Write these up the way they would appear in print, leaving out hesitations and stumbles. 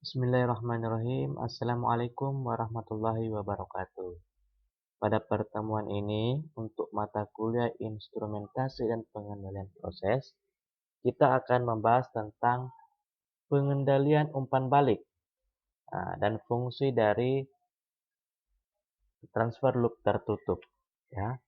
Bismillahirrahmanirrahim. Assalamualaikum warahmatullahi wabarakatuh. Pada pertemuan ini, untuk mata kuliah instrumentasi dan pengendalian proses, kita akan membahas tentang pengendalian umpan balik dan fungsi dari transfer loop tertutup. Ya.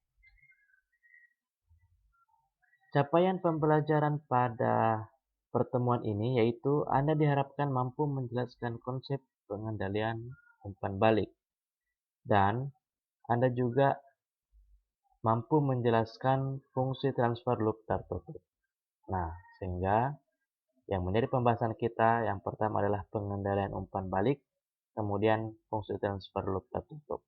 Capaian pembelajaran pada pertemuan ini yaitu Anda diharapkan mampu menjelaskan konsep pengendalian umpan balik dan Anda juga mampu menjelaskan fungsi transfer loop tertutup. Nah, sehingga yang menjadi pembahasan kita yang pertama adalah pengendalian umpan balik, kemudian fungsi transfer loop tertutup.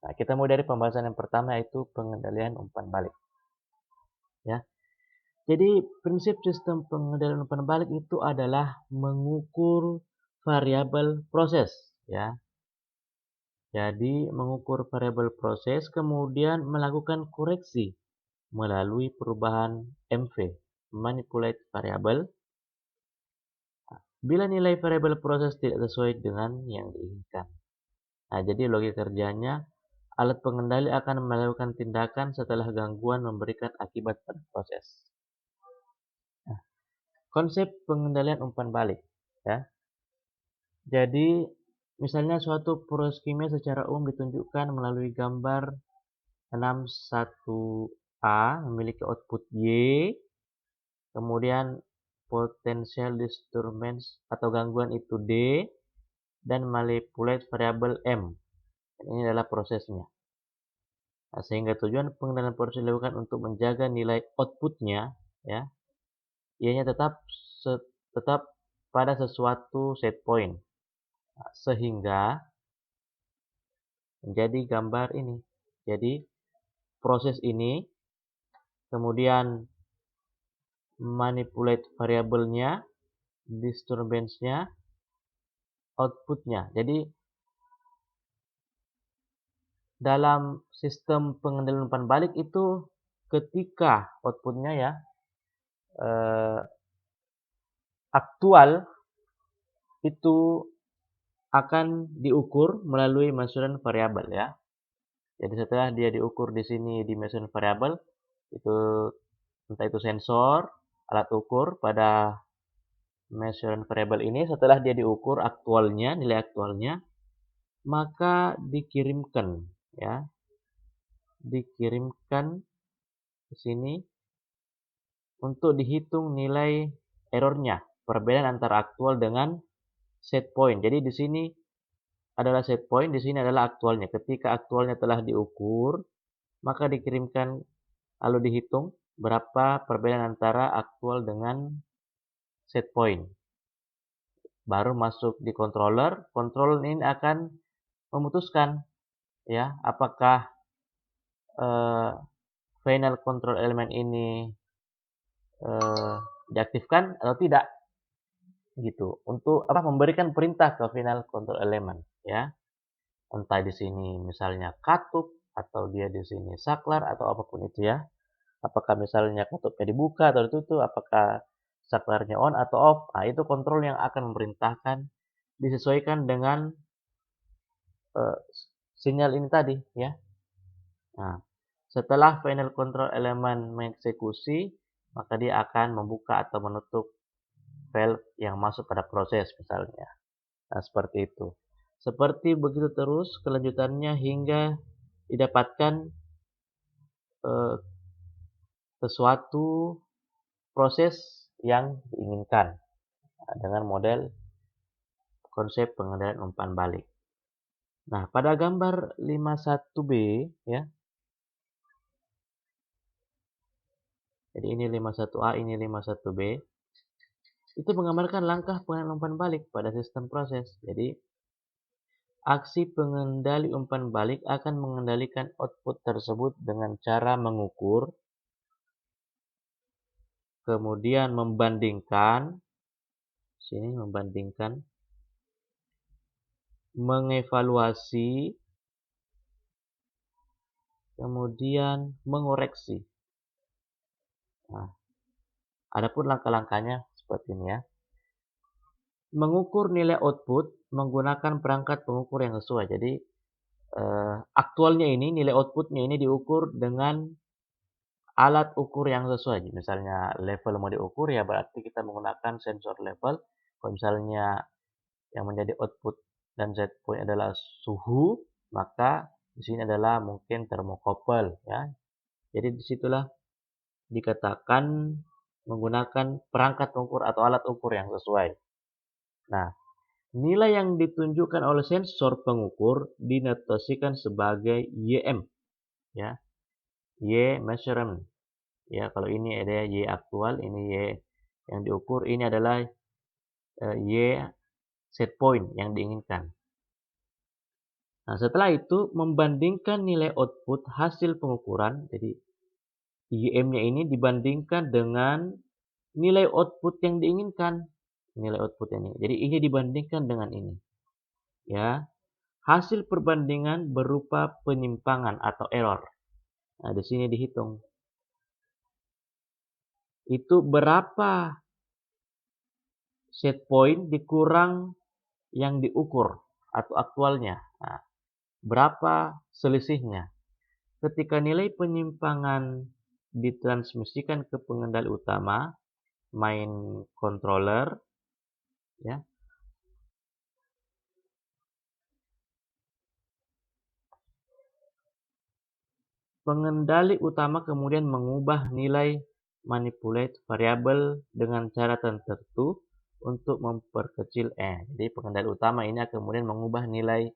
Nah, kita mulai dari pembahasan yang pertama yaitu pengendalian umpan balik. Ya. Jadi, prinsip sistem pengendalian umpan balik itu adalah mengukur variabel proses, ya. Jadi, mengukur variabel proses kemudian melakukan koreksi melalui perubahan MV, manipulate variable, bila nilai variabel proses tidak sesuai dengan yang diinginkan. Nah, jadi logika kerjanya, alat pengendali akan melakukan tindakan setelah gangguan memberikan akibat pada proses. Nah, konsep pengendalian umpan balik. Ya. Jadi, misalnya suatu proses kimia secara umum ditunjukkan melalui gambar 61A memiliki output Y, kemudian potential disturbance atau gangguan itu D, dan manipulate variabel M. Ini adalah prosesnya. Nah, sehingga tujuan pengendalian proses dilakukan untuk menjaga nilai outputnya, ya, ianya tetap pada sesuatu set point. Nah, sehingga menjadi gambar ini. Jadi proses ini kemudian manipulate variabelnya, disturbance-nya, outputnya. Jadi dalam sistem pengendalian umpan balik itu ketika outputnya ya aktual itu akan diukur melalui measuring variabel ya. Jadi setelah dia diukur di sini di measuring variabel itu entah itu sensor, alat ukur pada measuring variabel ini setelah dia diukur aktualnya, nilai aktualnya, maka dikirimkan ya. Dikirimkan ke sini untuk dihitung nilai errornya, perbedaan antara aktual dengan set point. Jadi di sini adalah set point, di sini adalah aktualnya. Ketika aktualnya telah diukur, maka dikirimkan lalu dihitung berapa perbedaan antara aktual dengan set point. Baru masuk di controller, controller ini akan memutuskan ya apakah final control element ini diaktifkan atau tidak gitu untuk memberikan perintah ke final control element ya, entah di sini misalnya katup atau dia di sini saklar atau apapun itu ya, apakah misalnya katupnya dibuka atau ditutup, apakah saklarnya on atau off. Nah, itu kontrol yang akan memerintahkan disesuaikan dengan sinyal ini tadi ya. Nah, setelah final control element mengeksekusi, maka dia akan membuka atau menutup valve yang masuk pada proses misalnya. Nah, seperti itu. Seperti begitu terus kelanjutannya hingga didapatkan sesuatu proses yang diinginkan dengan model konsep pengendalian umpan balik. Nah, pada gambar 51B ya. Jadi ini 51A, ini 51B. Itu menggambarkan langkah pengendalian umpan balik pada sistem proses. Jadi aksi pengendali umpan balik akan mengendalikan output tersebut dengan cara mengukur, kemudian membandingkan, sini membandingkan, mengevaluasi, kemudian mengoreksi. Nah, adapun langkah-langkahnya seperti ini ya. mengukur nilai output menggunakan perangkat pengukur yang sesuai. Jadi aktualnya ini, nilai outputnya ini diukur dengan alat ukur yang sesuai. Misalnya level mau diukur, ya berarti kita menggunakan sensor level. Kalau misalnya yang menjadi output dan set point adalah suhu, maka di sini adalah mungkin termokouple, ya. Jadi disitulah dikatakan menggunakan perangkat pengukur atau alat ukur yang sesuai. Nah, nilai yang ditunjukkan oleh sensor pengukur dinotasikan sebagai YM, ya. Y measurement. Ya, kalau ini ada Y aktual, ini Y yang diukur, ini adalah Y set point yang diinginkan. Nah, setelah itu membandingkan nilai output hasil pengukuran, jadi YM-nya ini dibandingkan dengan nilai output yang diinginkan. Nilai output ini. Jadi ini dibandingkan dengan ini. Ya. Hasil perbandingan berupa penyimpangan atau error. Nah, di sini dihitung. Itu berapa set point dikurang yang diukur atau aktualnya. Nah, berapa selisihnya. Ketika nilai penyimpangan ditransmisikan ke pengendali utama, main controller, ya. Pengendali utama kemudian mengubah nilai manipulate variabel dengan cara tertentu untuk memperkecil E. Jadi pengendali utama ini akan kemudian mengubah nilai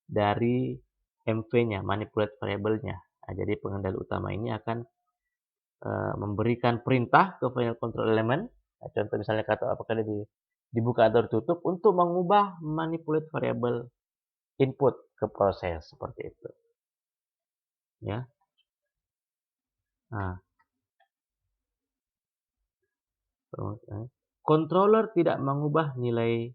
dari MV-nya, manipulate variabelnya. Nah, jadi pengendali utama ini akan memberikan perintah ke final control element. Nah, contoh misalnya kata apakah dia dibuka atau ditutup untuk mengubah manipulate variabel input ke proses seperti itu. Ya. Nah, controller tidak mengubah nilai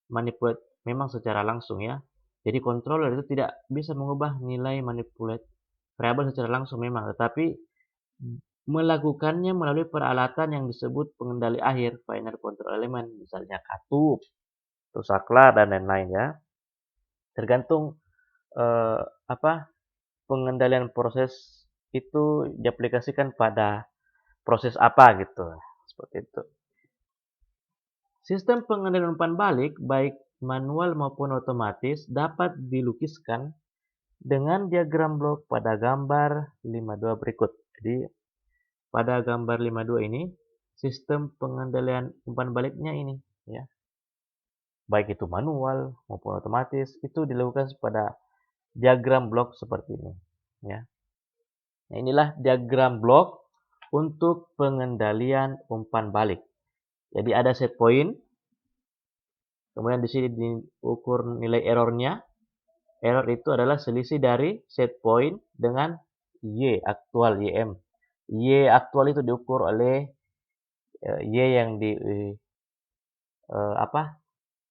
manipulate memang secara langsung, ya. Jadi controller itu tidak bisa mengubah nilai manipulate variabel secara langsung memang, tetapi melakukannya melalui peralatan yang disebut pengendali akhir, final control element, misalnya katup, atau saklar, dan lain-lain, ya. Tergantung pengendalian proses itu diaplikasikan pada proses apa gitu, seperti itu. Sistem pengendalian umpan balik baik manual maupun otomatis dapat dilukiskan dengan diagram blok pada gambar 52 berikut. Jadi pada gambar 52 ini sistem pengendalian umpan baliknya ini, ya. Baik itu manual maupun otomatis itu dilakukan pada diagram blok seperti ini, ya. Nah, inilah diagram blok untuk pengendalian umpan balik. Jadi ada set point, kemudian di sini diukur nilai errornya. Error itu adalah selisih dari set point dengan Y aktual, YM. Y aktual itu diukur oleh Y yang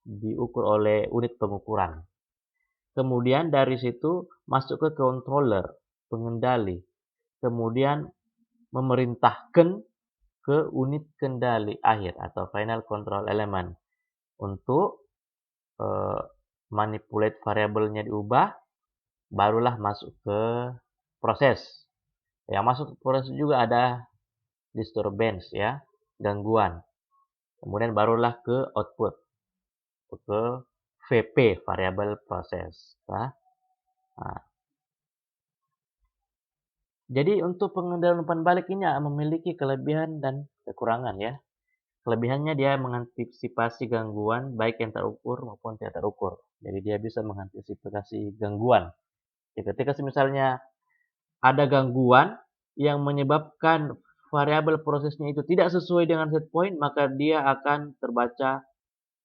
diukur oleh unit pengukuran. Kemudian dari situ masuk ke controller, pengendali. Kemudian memerintahkan ke unit kendali akhir atau final control element untuk manipulate variabelnya diubah, barulah masuk ke proses. Yang masuk ke proses juga ada disturbance, ya, gangguan. Kemudian barulah ke output, ke VP, variabel proses. Nah, jadi untuk pengendalian umpan balik ini memiliki kelebihan dan kekurangan, ya. Kelebihannya dia mengantisipasi gangguan baik yang terukur maupun tidak terukur. Jadi dia bisa mengantisipasi gangguan. Jadi ketika misalnya ada gangguan yang menyebabkan variabel prosesnya itu tidak sesuai dengan set point, maka dia akan terbaca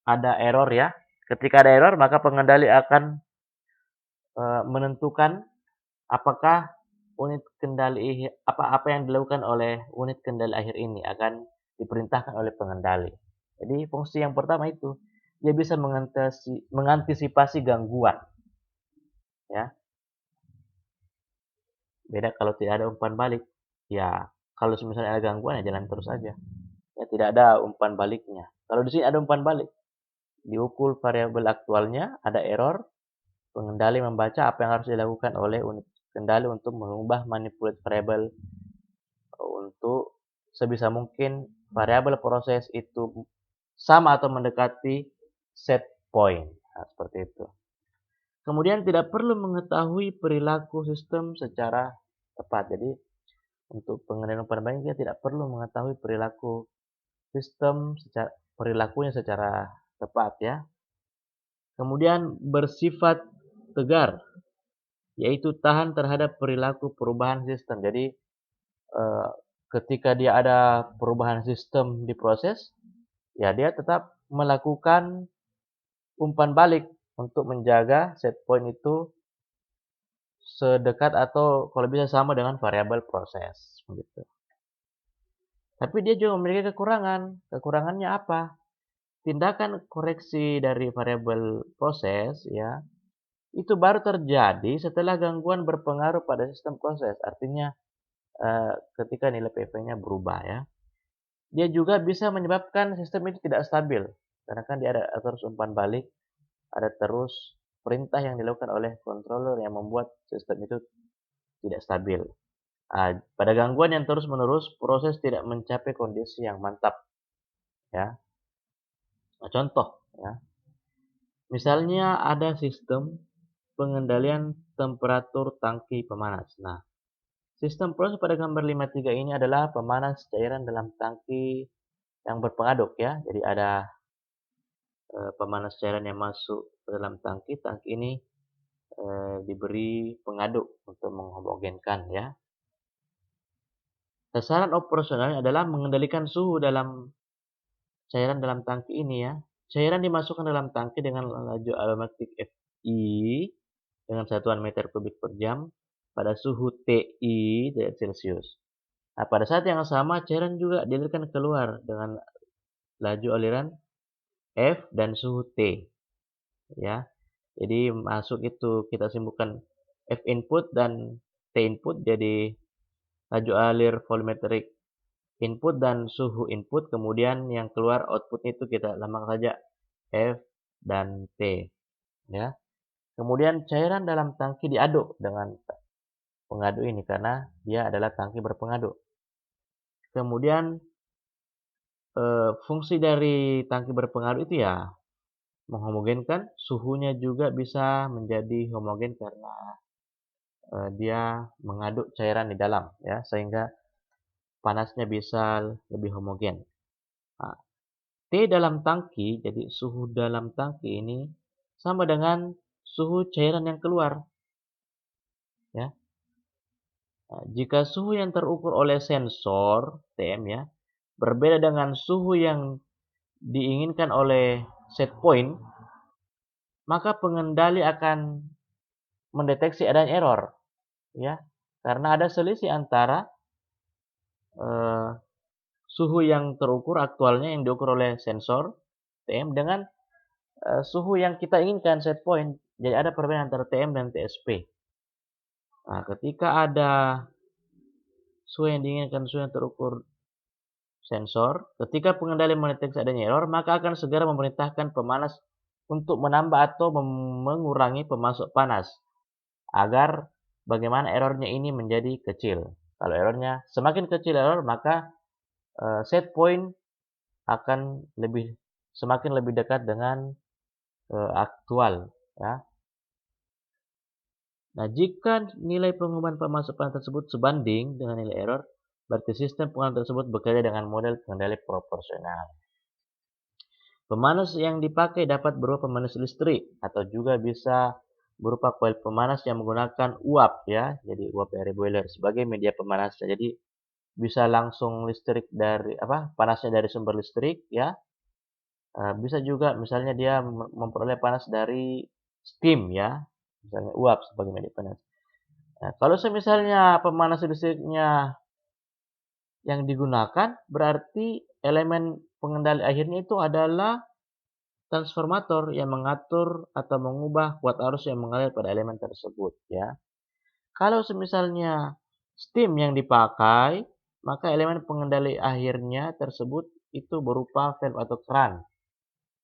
ada error, ya. Ketika ada error, maka pengendali akan menentukan apakah unit kendali apa yang dilakukan oleh unit kendali akhir ini akan diperintahkan oleh pengendali. Jadi fungsi yang pertama itu dia bisa mengantisipasi gangguan, ya. Beda kalau tidak ada umpan balik. Ya, kalau misalnya ada gangguan ya jalan terus aja. Ya, tidak ada umpan baliknya. Kalau di sini ada umpan balik. diukur variabel aktualnya, ada error, pengendali membaca apa yang harus dilakukan oleh unit kendali untuk mengubah manipulasi variabel untuk sebisa mungkin variabel proses itu sama atau mendekati set point. Nah, seperti itu. Kemudian tidak perlu mengetahui perilaku sistem secara tepat. Jadi untuk pengendalian umpan balik dia tidak perlu mengetahui perilaku sistem perilakunya secara tepat ya. Kemudian bersifat tegar, yaitu tahan terhadap perilaku perubahan sistem. Jadi ketika dia ada perubahan sistem di proses, ya dia tetap melakukan umpan balik untuk menjaga set point itu sedekat atau kalau bisa sama dengan variabel proses gitu. Tapi dia juga memiliki kekurangan. Kekurangannya apa? Tindakan koreksi dari variabel proses ya, itu baru terjadi setelah gangguan berpengaruh pada sistem proses. Artinya ketika nilai PV-nya berubah ya. Dia juga bisa menyebabkan sistem itu tidak stabil. Karena kan dia ada terus umpan balik, ada terus perintah yang dilakukan oleh controller yang membuat sistem itu tidak stabil. Pada gangguan yang terus-menerus, proses tidak mencapai kondisi yang mantap. Ya. Nah, contoh, ya. Misalnya ada sistem pengendalian temperatur tangki pemanas. Nah, sistem proses pada gambar 53 ini adalah pemanas cairan dalam tangki yang berpengaduk ya. Jadi ada pemanas cairan yang masuk ke dalam tangki. Tangki ini diberi pengaduk untuk menghomogenkan ya. Sasaran operasionalnya adalah mengendalikan suhu dalam cairan dalam tangki ini ya. Cairan dimasukkan dalam tangki dengan laju alomatik Fi dengan satuan meter kubik per jam pada suhu Ti derajat Celcius. Nah, pada saat yang sama cairan juga dialirkan keluar dengan laju aliran F dan suhu T. Ya. Jadi masuk itu kita simpulkan F input dan T input jadi laju alir volumetric input dan suhu input, kemudian yang keluar output itu kita lambang saja F dan T ya. Kemudian cairan dalam tangki diaduk dengan pengaduk ini karena dia adalah tangki berpengaduk. Kemudian fungsi dari tangki berpengaduk itu ya menghomogenkan, suhunya juga bisa menjadi homogen karena dia mengaduk cairan di dalam ya sehingga panasnya bisa lebih homogen. Nah, T dalam tangki, jadi suhu dalam tangki ini sama dengan suhu cairan yang keluar. Ya. Nah, jika suhu yang terukur oleh sensor TM ya berbeda dengan suhu yang diinginkan oleh set point, maka pengendali akan mendeteksi adanya error, ya, karena ada selisih antara suhu yang terukur aktualnya yang diukur oleh sensor TM dengan suhu yang kita inginkan set point. Jadi ada perbedaan antara TM dan TSP. Nah, ketika ada suhu yang diinginkan, suhu yang terukur sensor, ketika pengendali mendeteksi adanya error, maka akan segera memerintahkan pemanas untuk menambah atau mengurangi pemasok panas agar bagaimana errornya ini menjadi kecil. Kalau errornya semakin kecil error, maka set point akan semakin lebih dekat dengan aktual ya. Nah, jika nilai pengumuman pemasok panas tersebut sebanding dengan nilai error, berarti sistem pengendali tersebut bekerja dengan model pengendali proporsional. Pemanas yang dipakai dapat berupa pemanas listrik atau juga bisa berupa koil pemanas yang menggunakan uap ya. Jadi uap dari boiler sebagai media pemanasnya. Jadi bisa langsung listrik dari panasnya dari sumber listrik ya. Bisa juga misalnya dia memperoleh panas dari steam ya. Misalnya uap sebagai media panas. Nah, kalau misalnya pemanas listriknya yang digunakan berarti elemen pengendali akhirnya itu adalah transformator yang mengatur atau mengubah kuat arus yang mengalir pada elemen tersebut ya. Kalau misalnya steam yang dipakai, maka elemen pengendali akhirnya tersebut itu berupa valve atau keran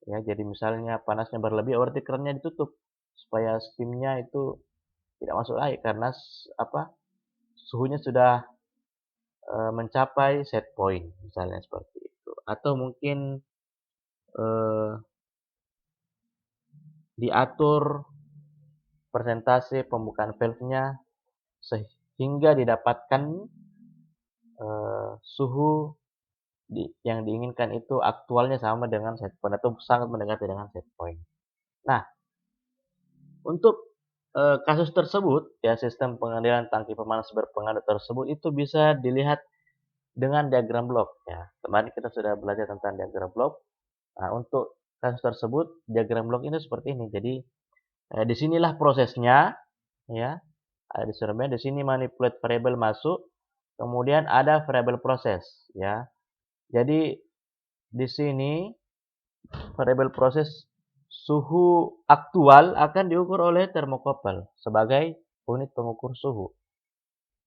Ya, jadi misalnya panasnya berlebih, berarti kerannya ditutup supaya steamnya itu tidak masuk air karena suhunya sudah mencapai set point, misalnya seperti itu. Atau mungkin eh, diatur persentase pembukaan valve-nya sehingga didapatkan suhu yang diinginkan itu aktualnya sama dengan set point atau sangat mendekati dengan set point. Nah, untuk kasus tersebut, ya sistem pengendalian tangki pemanas berpengaruh tersebut itu bisa dilihat dengan diagram blok. Ya, kemarin kita sudah belajar tentang diagram blok. Nah, untuk kasus tersebut, diagram blok ini seperti ini. Jadi, di sinilah prosesnya, ya. Ada di di sini manipulate variable masuk, kemudian ada variable proses, ya. Jadi, di sini variabel proses suhu aktual akan diukur oleh termokouple sebagai unit pengukur suhu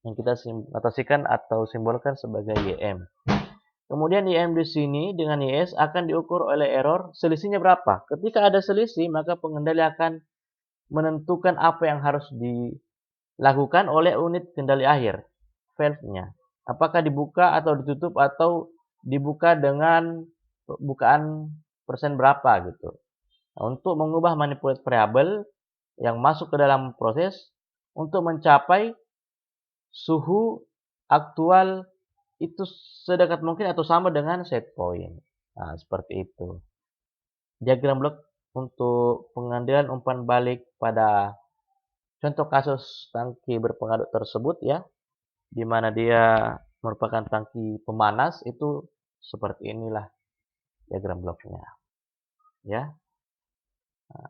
yang kita notasikan atau simbolkan sebagai YM. Kemudian YM di sini dengan YS akan diukur oleh error selisihnya berapa. Ketika ada selisih, maka pengendali akan menentukan apa yang harus dilakukan oleh unit kendali akhir, valve-nya. Apakah dibuka atau ditutup atau dibuka dengan bukaan persen berapa gitu. Nah, untuk mengubah manipulate variabel yang masuk ke dalam proses untuk mencapai suhu aktual itu sedekat mungkin atau sama dengan set point. Nah, seperti itu. Diagram blok untuk pengambilan umpan balik pada contoh kasus tangki berpengaruh tersebut ya, di mana dia merupakan tangki pemanas itu seperti inilah diagram bloknya. Ya. Nah,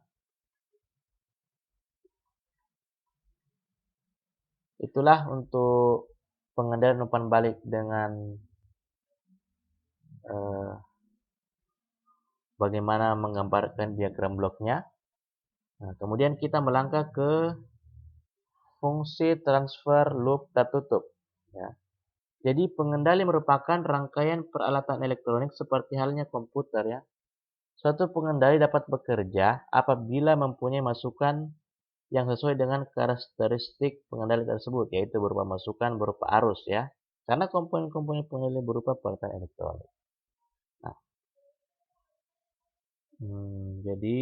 itulah untuk pengendalian umpan balik dengan bagaimana menggambarkan diagram bloknya. Nah, kemudian kita melangkah ke fungsi transfer loop tertutup. Ya. Jadi pengendali merupakan rangkaian peralatan elektronik seperti halnya komputer ya. Suatu pengendali dapat bekerja apabila mempunyai masukan yang sesuai dengan karakteristik pengendali tersebut, yaitu berupa masukan berupa arus ya. Karena komponen-komponen pengendali berupa peralatan elektronik. Nah, jadi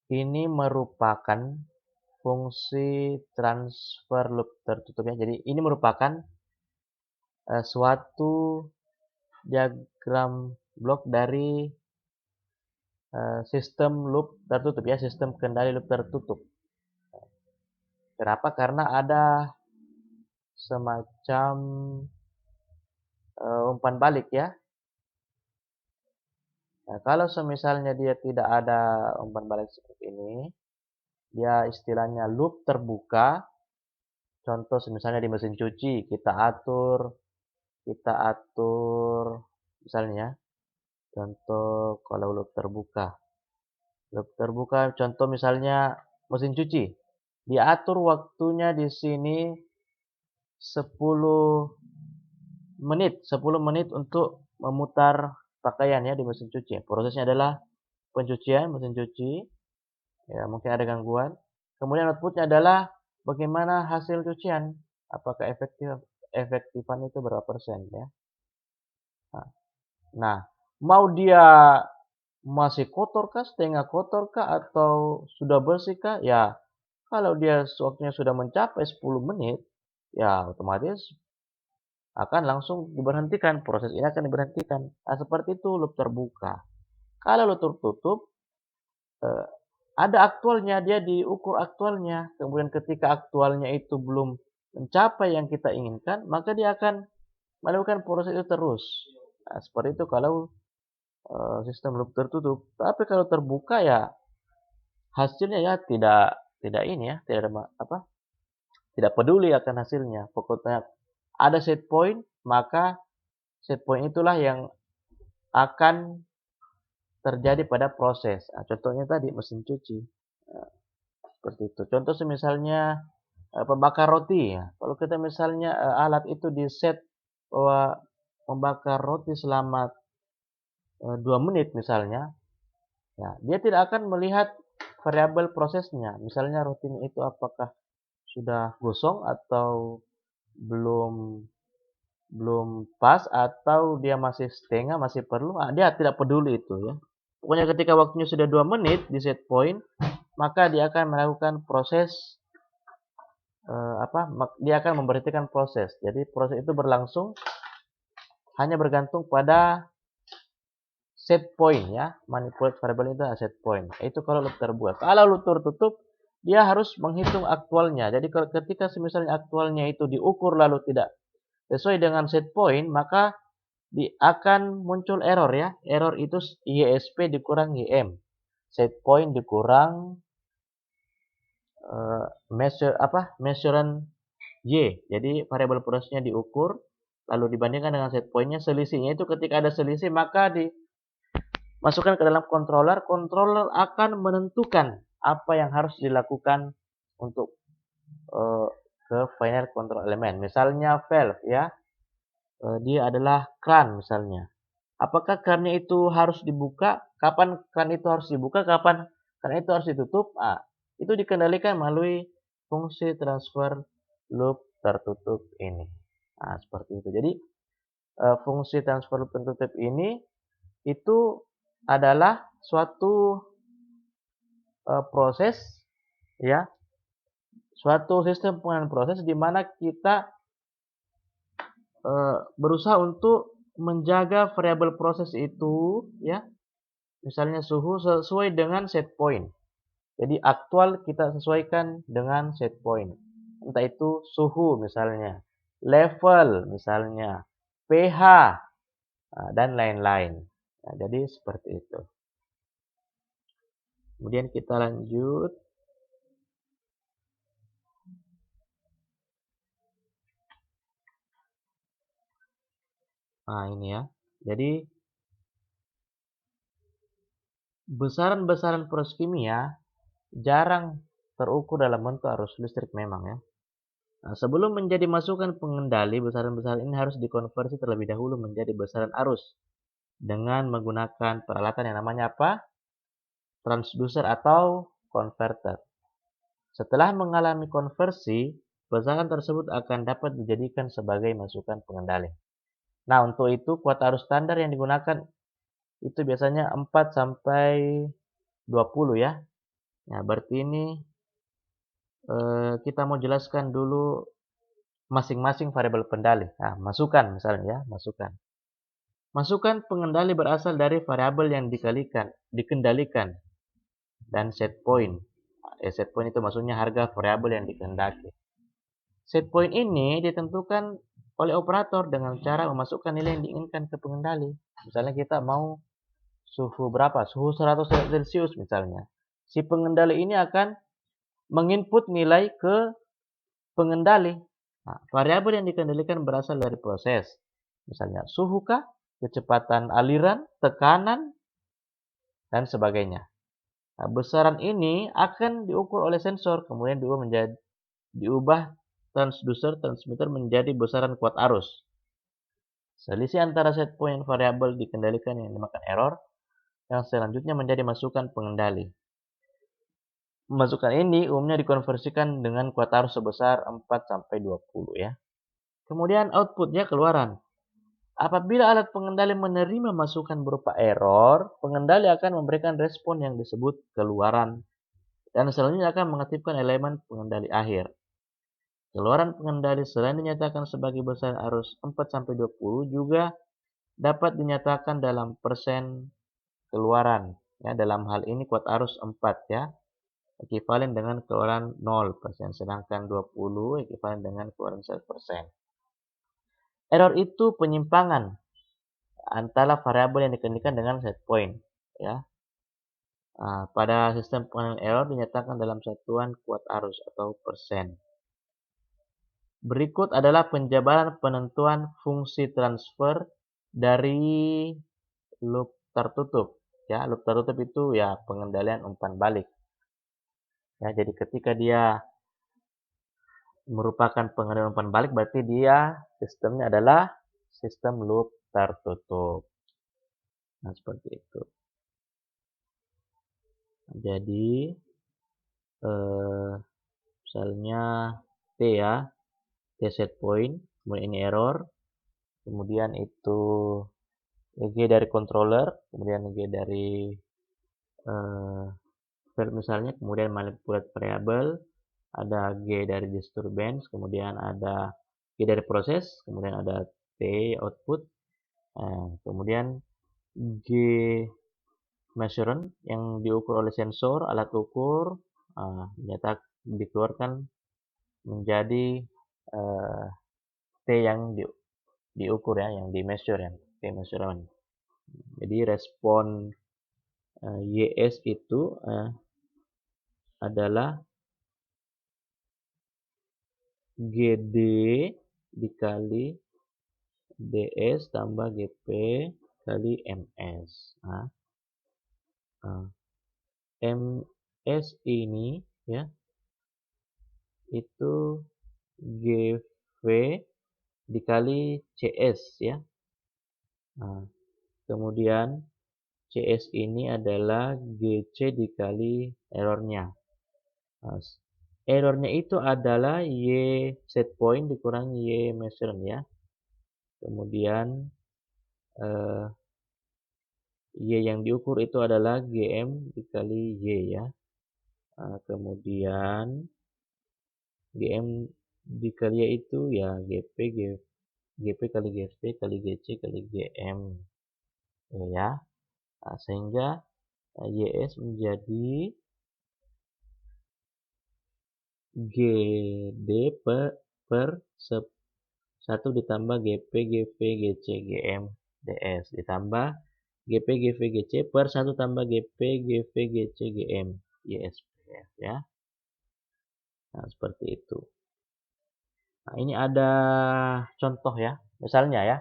ini merupakan fungsi transfer loop tertutup ya. Jadi ini merupakan suatu diagram blok dari sistem loop tertutup ya, sistem kendali loop tertutup. Kenapa? Karena ada semacam umpan balik ya. Nah, kalau semisalnya dia tidak ada umpan balik seperti ini, dia istilahnya loop terbuka. Contoh misalnya di mesin cuci kita atur misalnya contoh kalau loop terbuka. Loop terbuka contoh misalnya mesin cuci. Diatur waktunya di sini 10 menit untuk memutar pakaian ya di mesin cuci. Prosesnya adalah pencucian mesin cuci. Ya, mungkin ada gangguan. Kemudian outputnya adalah bagaimana hasil cucian. Apakah efektifan itu berapa persen ya. Nah, mau dia masih kotor kah, setengah kotor kah, atau sudah bersih kah? Ya, kalau dia waktunya sudah mencapai 10 menit, ya otomatis akan langsung diberhentikan. Proses ini akan diberhentikan. Nah, seperti itu loop terbuka. Kalau loop tertutup, eh, ada aktualnya, dia diukur aktualnya. Kemudian ketika aktualnya itu belum mencapai yang kita inginkan, maka dia akan melakukan proses itu terus. Nah, seperti itu kalau sistem loop tertutup. Tapi kalau terbuka ya hasilnya ya tidak ini ya, tidak ada tidak peduli akan hasilnya. Pokoknya ada set point, maka set point itulah yang akan terjadi pada proses. Nah, contohnya tadi mesin cuci. Nah, seperti itu. Contoh misalnya pembakar roti ya. Kalau kita misalnya alat itu di set bahwa membakar roti selama 2 menit misalnya, ya, dia tidak akan melihat variabel prosesnya. Misalnya rotinya itu apakah sudah gosong atau belum belum pas atau dia masih setengah, masih perlu, dia tidak peduli itu ya. Pokoknya ketika waktunya sudah 2 menit di set point, maka dia akan melakukan proses dia akan memberhentikan proses. Jadi proses itu berlangsung hanya bergantung pada set point ya. Manipulate variable itu adalah set point. Itu kalau loop terbuka. Kalau loop tertutup, dia harus menghitung aktualnya. Jadi kalau ketika misalnya aktualnya itu diukur lalu tidak sesuai dengan set point, maka akan muncul error ya. Error itu ISP dikurang IM. Set point dikurang measurean Y. Jadi variabel prosesnya diukur lalu dibandingkan dengan set pointnya, selisihnya itu ketika ada selisih maka dimasukkan ke dalam controller. Controller akan menentukan apa yang harus dilakukan untuk ke final control element. Misalnya valve ya, dia adalah kran misalnya. Apakah krannya itu harus dibuka? Kapan kran itu harus dibuka? Kapan kran itu harus ditutup? Itu dikendalikan melalui fungsi transfer loop tertutup ini. Seperti itu. Jadi fungsi transfer loop tertutup ini itu adalah suatu proses ya, suatu sistem pengenalan proses di mana kita berusaha untuk menjaga variabel proses itu ya, misalnya suhu sesuai dengan set point. Jadi aktual kita sesuaikan dengan set point. Entah itu suhu misalnya, level misalnya, pH, dan lain-lain. Nah, jadi seperti itu. Kemudian kita lanjut. Ini ya. Jadi besaran-besaran proses kimia jarang terukur dalam bentuk arus listrik memang ya. Sebelum menjadi masukan pengendali, besaran-besaran ini harus dikonversi terlebih dahulu menjadi besaran arus dengan menggunakan peralatan yang namanya apa? Transducer atau converter. Setelah mengalami konversi, besaran tersebut akan dapat dijadikan sebagai masukan pengendali. Nah, untuk itu kuota arus standar yang digunakan itu biasanya 4 sampai 20 ya. Nah, berarti ini kita mau jelaskan dulu masing-masing variabel pendali. Nah, masukan misalnya ya, masukan. Masukan pengendali berasal dari variabel yang dikendalikan dan set point. Set point itu maksudnya harga variabel yang dikehendaki. Set point ini ditentukan oleh operator dengan cara memasukkan nilai yang diinginkan ke pengendali. Misalnya kita mau suhu berapa? Suhu 100 Celcius misalnya. Si pengendali ini akan menginput nilai ke pengendali. Nah, variabel yang dikendalikan berasal dari proses. Misalnya suhu kah, kecepatan aliran, tekanan, dan sebagainya. Nah, besaran ini akan diukur oleh sensor, kemudian diubah transducer transmitter menjadi besaran kuat arus. Selisih antara set point variabel dikendalikan yang dinamakan error, yang selanjutnya menjadi masukan pengendali. Masukan ini umumnya dikonversikan dengan kuat arus sebesar 4-20 ya. Kemudian outputnya keluaran. Apabila alat pengendali menerima masukan berupa error, pengendali akan memberikan respon yang disebut keluaran dan selanjutnya akan mengaktifkan elemen pengendali akhir. Keluaran pengendali selain dinyatakan sebagai besaran arus 4-20 juga dapat dinyatakan dalam persen keluaran. Ya, dalam hal ini kuat arus 4 ya, ekivalen dengan keluaran 0%, sedangkan 20 ekivalen dengan keluaran 1%. Error itu penyimpangan antara variabel yang dikendalikan dengan set point ya. Pada sistem pengendalian error dinyatakan dalam satuan kuat arus atau persen. Berikut adalah penjabaran penentuan fungsi transfer dari loop tertutup ya. Loop tertutup itu ya pengendalian umpan balik ya. Jadi ketika dia merupakan pengendalian umpan balik berarti dia sistemnya adalah sistem loop tertutup. Nah, seperti itu. Jadi, eh, misalnya T ya, T set point, kemudian ini error, kemudian itu G dari controller, kemudian G dari eh, valve misalnya, kemudian manipulate variable, ada G dari disturbance, kemudian ada G dari proses, kemudian ada T output, kemudian G measurement yang diukur oleh sensor, alat ukur, dikeluarkan menjadi eh, T yang diukur ya, yang di measure ya, T measurement. Jadi respon YS itu adalah GD dikali DS tambah GP kali MS. Nah, MS ini ya itu GV dikali CS ya. Nah, kemudian CS ini adalah GC dikali errornya. Nah, errornya itu adalah Y set point dikurangi Y measurement ya. Kemudian Y yang diukur itu adalah GM dikali Y ya. Kemudian GM dikali Y itu ya GP kali GV kali GC kali GM ya. Sehingga YS menjadi GD per 1 ditambah GP, GV, GC, GM, DS ditambah GP, GV, GC per 1 tambah GP, GV, GC, GM, YSPF ya. Nah, seperti itu. Nah, ini ada contoh ya. Misalnya ya,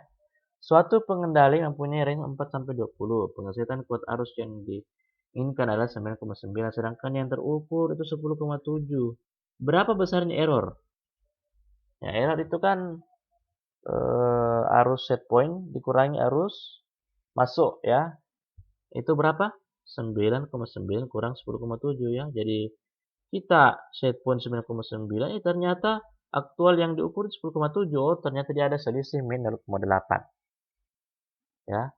suatu pengendali mempunyai range 4 sampai 20. Pengisian kuat arus yang diinginkan adalah 9,9, sedangkan yang terukur itu 10,7. Berapa besarnya error? Ya, error itu kan arus set point dikurangi arus masuk ya. Itu berapa? 9,9 kurang 10,7 ya. Jadi kita set point 9,9 ternyata aktual yang diukur 10,7. Oh, ternyata dia ada selisih min 0,8 ya.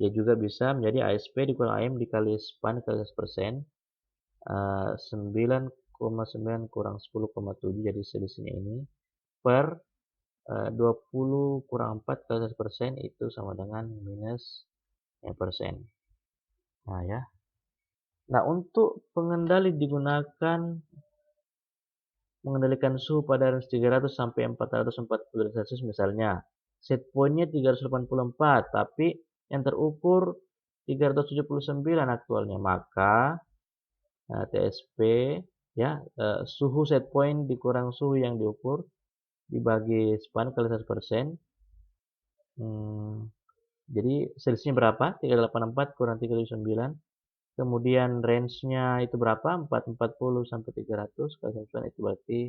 Dia juga bisa menjadi ASP dikurang AM dikali span kali 100%. 9,9 kurang 10,7 jadi selisihnya ini per 20 kurang 4 kali 100% itu sama dengan minus persen. Nah ya. Nah, untuk pengendali digunakan mengendalikan suhu pada range 300 sampai 440 derajat Celcius misalnya. Set point-nya 384, tapi yang terukur 379 aktualnya. Maka TSP ya, suhu set point dikurang suhu yang diukur dibagi span kali 100%. Jadi selisihnya berapa? 384 kurang 379. Kemudian range-nya itu berapa? 440 sampai 300 kali 100 itu berarti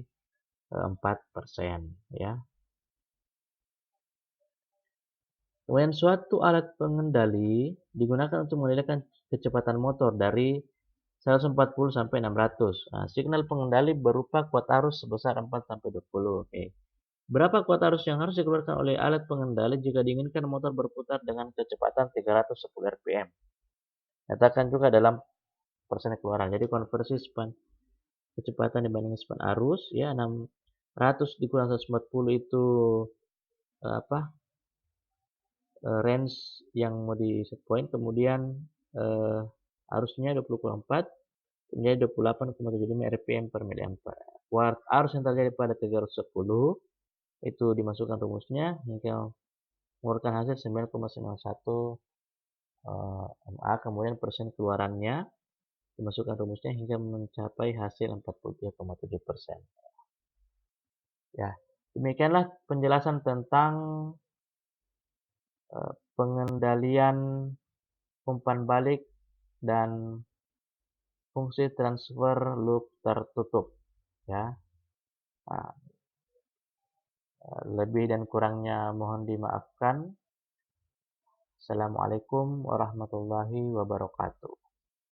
4% ya. Kemudian suatu alat pengendali digunakan untuk mengendalikan kecepatan motor dari 140 sampai 600. Nah, signal pengendali berupa kuat arus sebesar 4 sampai 20. Oke. Berapa kuat arus yang harus dikeluarkan oleh alat pengendali jika diinginkan motor berputar dengan kecepatan 310 rpm? Nyatakan juga dalam persen keluaran. Jadi konversi span kecepatan dibanding span arus ya 600 dikurang 140 itu range yang mau di set point, kemudian arusnya 20,4 menjadi 28,75 rpm per miliampere. Kuat arus yang terjadi pada 310 itu dimasukkan rumusnya hingga mengeluarkan hasil 9,91 MA, kemudian persen keluarannya dimasukkan rumusnya hingga mencapai hasil 43,7%. Ya, demikianlah penjelasan tentang pengendalian umpan balik dan fungsi transfer loop tertutup ya. Nah, Lebih dan kurangnya mohon dimaafkan. Assalamualaikum warahmatullahi wabarakatuh.